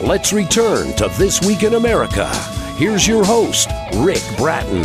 Let's return to This Week in America. Here's your host, Rick Bratton.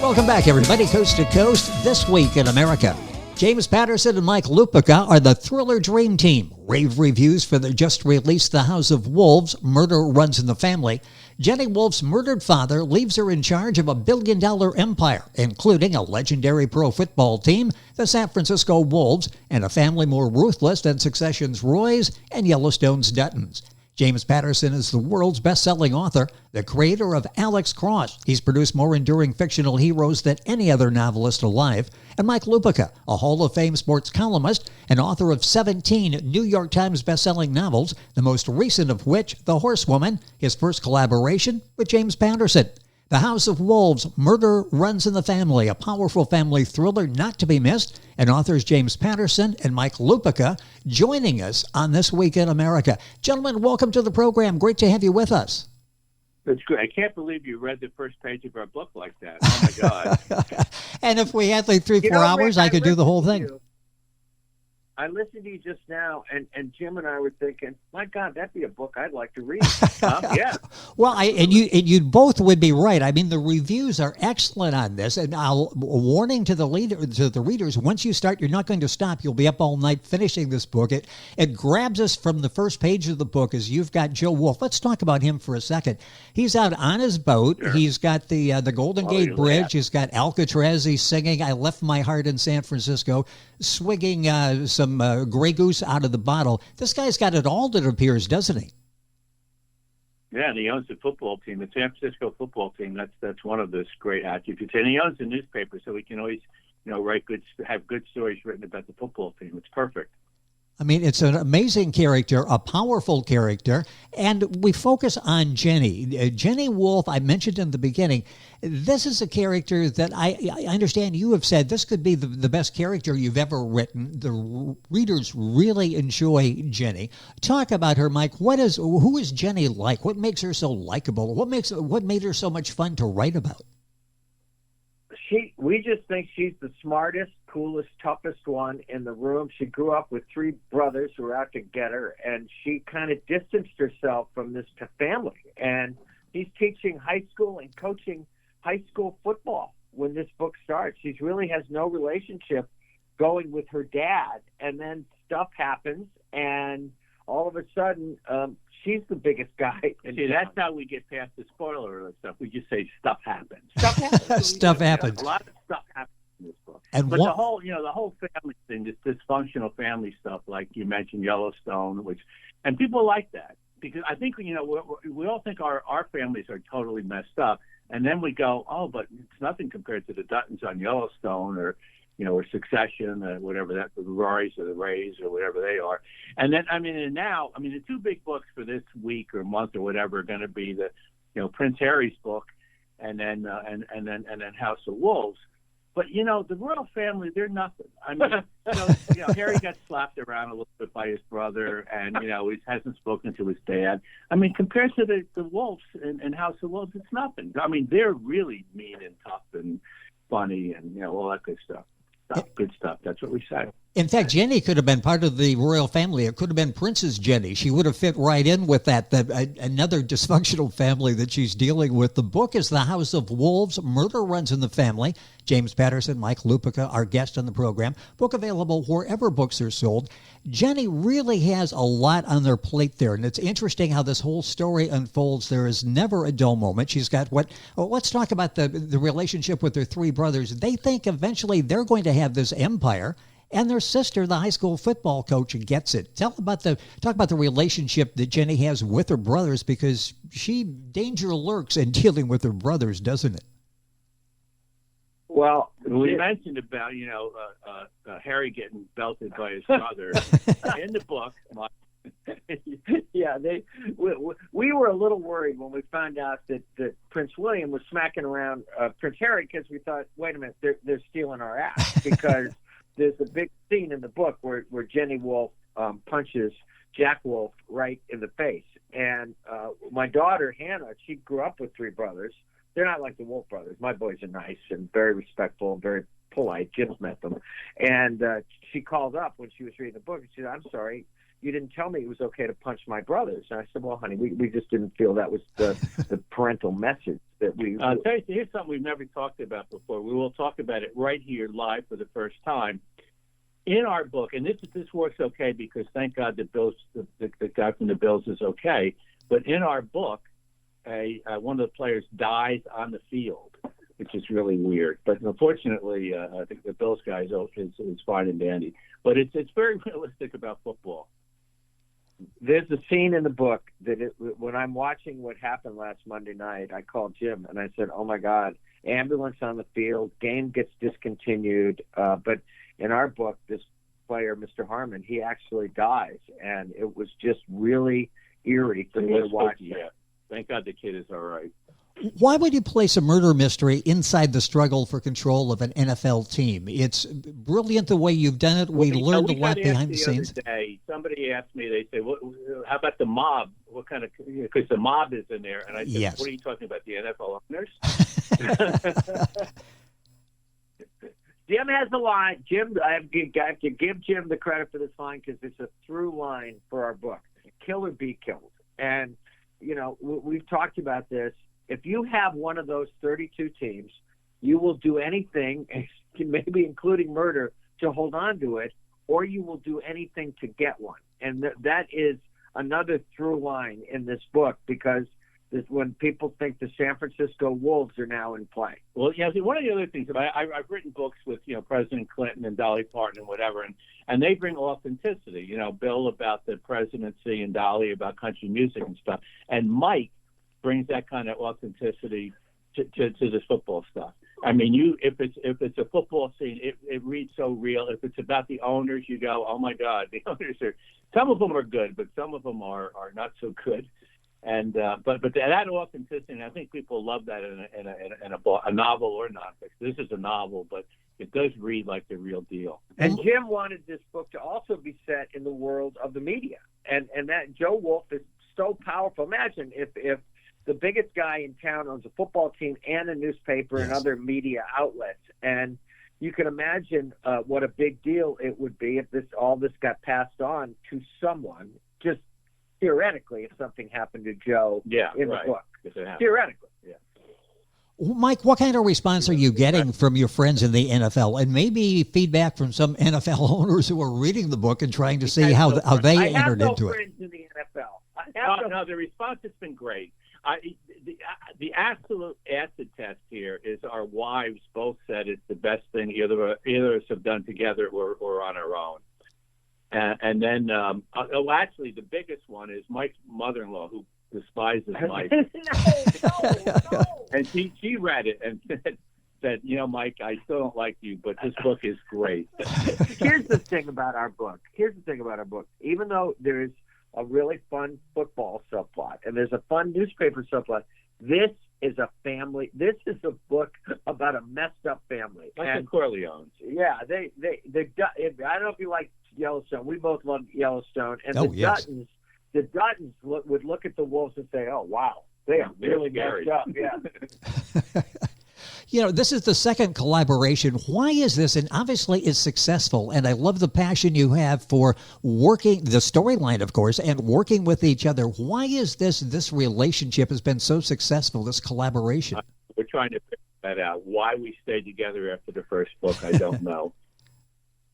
Welcome back, everybody, coast to coast, This Week in America. James Patterson and Mike Lupica are the thriller dream team. Rave reviews for the just-released The House of Wolves, Murder Runs in the Family. Jenny Wolfe's murdered father leaves her in charge of a billion-dollar empire, including a legendary pro football team, the San Francisco Wolves, and a family more ruthless than Succession's Roys and Yellowstone's Duttons. James Patterson is the world's best-selling author, the creator of Alex Cross. He's produced more enduring fictional heroes than any other novelist alive. And Mike Lupica, a Hall of Fame sports columnist and author of 17 New York Times best-selling novels, the most recent of which, The Horsewoman, his first collaboration with James Patterson. The House of Wolves, Murder Runs in the Family, a powerful family thriller not to be missed, and authors James Patterson and Mike Lupica joining us on This Week in America. Gentlemen, welcome to the program. Great to have you with us. That's great. I can't believe you read the first page of our book like that. Oh, my God. And if we had like 3-4 hours, Rick, I could do the whole thing. I listened to you just now, and Jim and I were thinking, my God, that'd be a book I'd like to read. Yeah. Well, you both would be right. I mean, the reviews are excellent on this, and a warning to the readers: once you start, you're not going to stop. You'll be up all night finishing this book. It grabs us from the first page of the book as you've got Joe Wolfe. Let's talk about him for a second. He's out on his boat. Sure. He's got the Golden Gate Bridge. He's got Alcatraz. He's singing "I Left My Heart in San Francisco," swigging some Grey Goose out of the bottle. This guy's got it all, it appears, doesn't he? Yeah, and he owns the football team, the San Francisco football team. That's one of those great attributes. And he owns the newspaper, so he can always, have good stories written about the football team. It's perfect. I mean, it's an amazing character, a powerful character, and we focus on Jenny. Jenny Wolfe, I mentioned in the beginning, this is a character that I understand you have said this could be the best character you've ever written. The readers really enjoy Jenny. Talk about her, Mike. Who is Jenny like? What makes her so likable? What made her so much fun to write about? We just think she's the smartest, coolest, toughest one in the room. She grew up with 3 brothers who were out to get her, and she kind of distanced herself from this family. And he's teaching high school and coaching high school football when this book starts. She really has no relationship going with her dad, and then stuff happens, and all of a sudden, she's the biggest guy. And see, that's how we get past the spoiler alert stuff. We just say stuff happens. Stuff happens. Stuff happens. A lot of stuff happens in this book. But the whole family thing, this dysfunctional family stuff, like you mentioned Yellowstone, and people like that because I think we all think our families are totally messed up, and then we go, oh, but it's nothing compared to the Duttons on Yellowstone or Succession, whatever that, the Roys or the Rays or whatever they are. And then, the 2 big books for this week or month or whatever are going to be the, Prince Harry's book and then House of Wolves. But, the royal family, they're nothing. I mean, Harry got slapped around a little bit by his brother and, he hasn't spoken to his dad. I mean, compared to the Wolves and House of Wolves, it's nothing. I mean, they're really mean and tough and funny and, all that good stuff. Good stuff. That's what we say. In fact, Jenny could have been part of the royal family. It could have been Princess Jenny. She would have fit right in with that another dysfunctional family that she's dealing with. The book is The House of Wolves, Murder Runs in the Family. James Patterson, Mike Lupica, our guest on the program. Book available wherever books are sold. Jenny really has a lot on their plate there, and it's interesting how this whole story unfolds. There is never a dull moment. She's got let's talk about the relationship with her 3 brothers. They think eventually they're going to have this empire, and their sister, the high school football coach, gets it. Talk about the relationship that Jenny has with her brothers, because danger lurks in dealing with her brothers, doesn't it? Well, we mentioned about Harry getting belted by his brother in the book. Yeah, we were a little worried when we found out that Prince William was smacking around Prince Harry, because we thought, wait a minute, they're stealing our act, because there's a big scene in the book where Jenny Wolfe punches Jack Wolfe right in the face. And my daughter, Hannah, she grew up with 3 brothers. They're not like the Wolfe brothers. My boys are nice and very respectful and very polite. Jim's met them. And she called up when she was reading the book and she said, I'm sorry, you didn't tell me it was okay to punch my brothers. And I said, well, honey, we just didn't feel that was the parental message that we. Tell you, here's something we've never talked about before. We will talk about it right here live for the first time. In our book, and this works okay because thank God the guy from the Bills is okay. But in our book, one of the players dies on the field, which is really weird. But unfortunately, I think the Bills guy is fine and dandy. But it's very realistic about football. There's a scene in the book that when I'm watching what happened last Monday night, I called Jim and I said, oh, my God, ambulance on the field, game gets discontinued. But in our book, this player, Mr. Harmon, he actually dies. And it was just really eerie for me to watch. Yeah. Thank God the kid is all right. Why would you place a murder mystery inside the struggle for control of an NFL team? It's brilliant the way you've done it. We learned a lot behind the scenes. Day, somebody asked me, they say, how about the mob? What kind of, because the mob is in there. And I said, yes. What are you talking about, the NFL owners? Jim has the line. Jim, I have to give Jim the credit for this line because it's a through line for our book. Kill or be killed. And, we've talked about this. If you have one of those 32 teams, you will do anything, maybe including murder, to hold on to it, or you will do anything to get one. And that is another through line in this book because when people think the San Francisco Wolves are now in play. Well, yeah, one of the other things, I've written books with, President Clinton and Dolly Parton and whatever, and they bring authenticity, Bill about the presidency and Dolly about country music and stuff. And Mike brings that kind of authenticity to this football stuff. I mean, if it's a football scene, it reads so real. If it's about the owners, you go, oh my God, the owners are. Some of them are good, but some of them are not so good. And but that authenticity, I think people love that in a novel or nonfiction. This is a novel, but it does read like the real deal. And Jim wanted this book to also be set in the world of the media, and that Joe Wolf is so powerful. Imagine if the biggest guy in town owns a football team and a newspaper and other media outlets. And you can imagine what a big deal it would be if all this got passed on to someone, just theoretically, if something happened to Joe in the book. Theoretically. Yeah. Mike, what kind of response are you getting from your friends in the NFL, and maybe feedback from some NFL owners who are reading the book and trying to see how they entered into it? I have no friends in the NFL. No, the response has been great. The absolute acid test here is our wives both said it's the best thing either of us have done together or on our own. And then, actually, the biggest one is Mike's mother-in-law, who despises Mike. No. And she read it and said, Mike, I still don't like you, but this book is great. Here's the thing about our book. Even though there is a really fun football subplot and there's a fun newspaper subplot, this is a family. This is a book about a messed up family. Like the Corleones. Yeah, I don't know if you like Yellowstone. We both love Yellowstone. And the Duttons would look at the Wolves and say, oh, wow, they are really messed up. Yeah. This is the second collaboration. Why is this? And obviously it's successful. And I love the passion you have for working, the storyline, of course, and working with each other. Why is this relationship has been so successful, this collaboration? We're trying to figure that out. Why we stayed together after the first book, I don't know.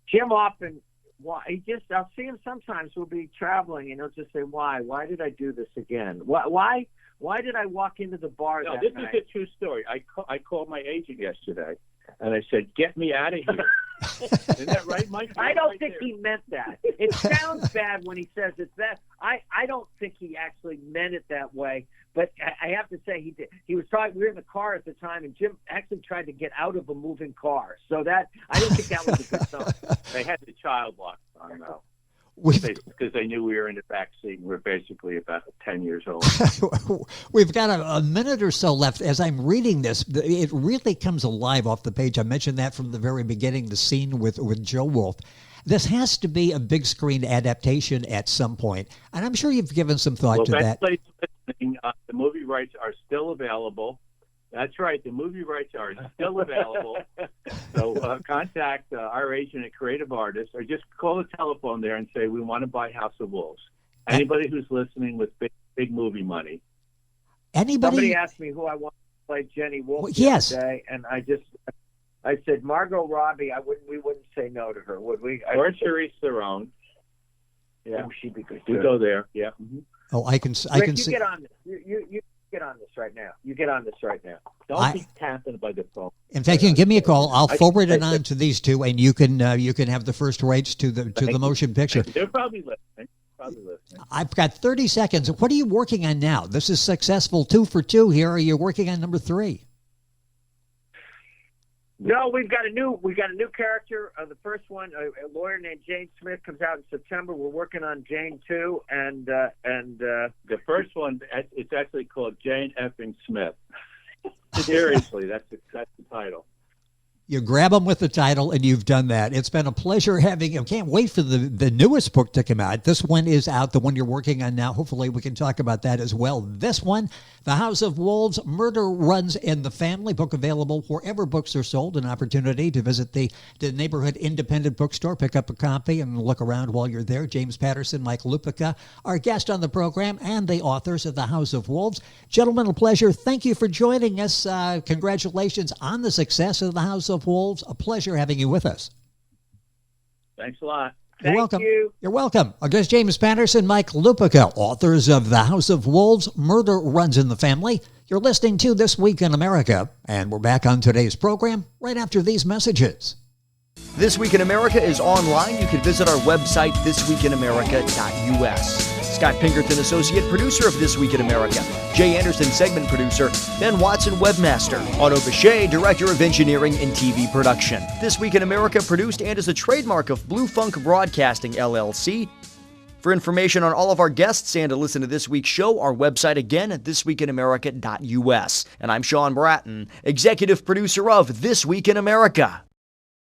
Jim often, I'll see him sometimes. We'll be traveling and he'll just say, why did I do this again? Why did I walk into the bar that this night? is a true story. I called my agent yesterday, and I said, get me out of here. Isn't that right, Mike? I don't think he meant that. It sounds bad when he says it's that. I don't think he actually meant it that way. But I have to say he did. He was trying. We were in the car at the time, and Jim actually tried to get out of a moving car. So that I didn't think that was a good sign. They had the child lock on, though. Because they knew we were in the back seat and we're basically about 10 years old. We've got a minute or so left. As I'm reading this, it really comes alive off the page. I mentioned that from the very beginning, the scene with Joe Wolf. This has to be a big screen adaptation at some point, and I'm sure you've given some thought to that. The movie rights are still available. That's right. The movie rights are still available. So contact our agent at Creative Artists, or just call the telephone there and say, we want to buy House of Wolves. Anybody who's listening with big movie money. Somebody asked me who I want to play Jenny Wolf the other day, and I said Margot Robbie. We wouldn't say no to her, would we? Or Charisse Theron. Yeah, she'd be good. You go there. Yeah. Mm-hmm. Oh, I can Rick, see. Get on this. You get on this right now. You get on this right now. Don't be tapping by the phone. In fact, you can give me a call. I'll forward it on to these two, and you can have the first rights to the motion picture. They're probably listening. I've got 30 seconds. What are you working on now? This is successful 2 for 2 here. Are you working on number 3? No, we've got a new character. The first one, a lawyer named Jane Smith, comes out in September. We're working on Jane 2, and the first one, it's actually called Jane effing Smith. Seriously, that's the title. You grab them with the title, and you've done that. It's been a pleasure having you. Can't wait for the newest book to come out. This one is out, the one you're working on now. Hopefully we can talk about that as well. This one, The House of Wolves, Murder Runs in the Family, book available wherever books are sold. An opportunity to visit the neighborhood independent bookstore, pick up a copy, and look around while you're there. James Patterson, Mike Lupica, our guest on the program, and the authors of The House of Wolves. Gentlemen, a pleasure. Thank you for joining us. Congratulations on the success of The House of Wolves. A pleasure having you with us. Thanks a lot. You're welcome. You. You're welcome. Our guest, James Patterson, Mike Lupica, authors of The House of Wolves, Murder Runs in the Family. You're listening to This Week in America, and we're back on today's program right after these messages. This Week in America is online. You can visit our website, thisweekinamerica.us. Scott Pinkerton, associate producer of This Week in America. Jay Anderson, segment producer. Ben Watson, webmaster. Otto Bechet, director of engineering and TV production. This Week in America produced and is a trademark of Blue Funk Broadcasting, LLC. For information on all of our guests and to listen to this week's show, our website again at thisweekinamerica.us. And I'm Sean Bratton, executive producer of This Week in America.